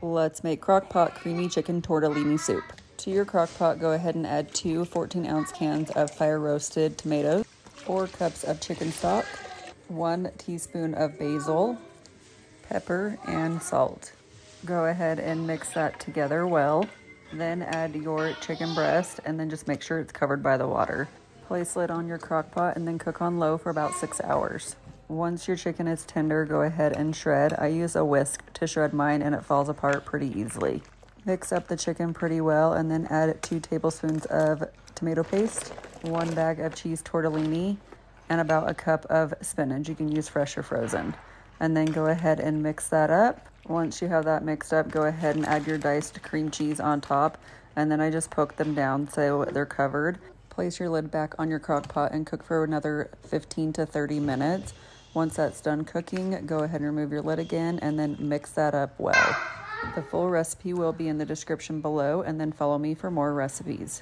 Let's make Crockpot creamy chicken tortellini soup. To your Crockpot, go ahead and add 2 14-ounce cans of fire-roasted tomatoes, 4 cups of chicken stock, 1 teaspoon of basil, pepper, and salt. Go ahead and mix that together well. Then add your chicken breast and then just make sure it's covered by the water. Place lid on your Crockpot and then cook on low for about 6 hours. Once your chicken is tender, go ahead and shred. I use a whisk to shred mine and it falls apart pretty easily. Mix up the chicken pretty well and then add 2 tablespoons of tomato paste, 1 bag of cheese tortellini, and about a cup of spinach. You can use fresh or frozen. And then go ahead and mix that up. Once you have that mixed up, go ahead and add your diced cream cheese on top. And then I just poke them down so they're covered. Place your lid back on your Crockpot and cook for another 15 to 30 minutes. Once that's done cooking, go ahead and remove your lid again and then mix that up well. The full recipe will be in the description below, and then follow me for more recipes.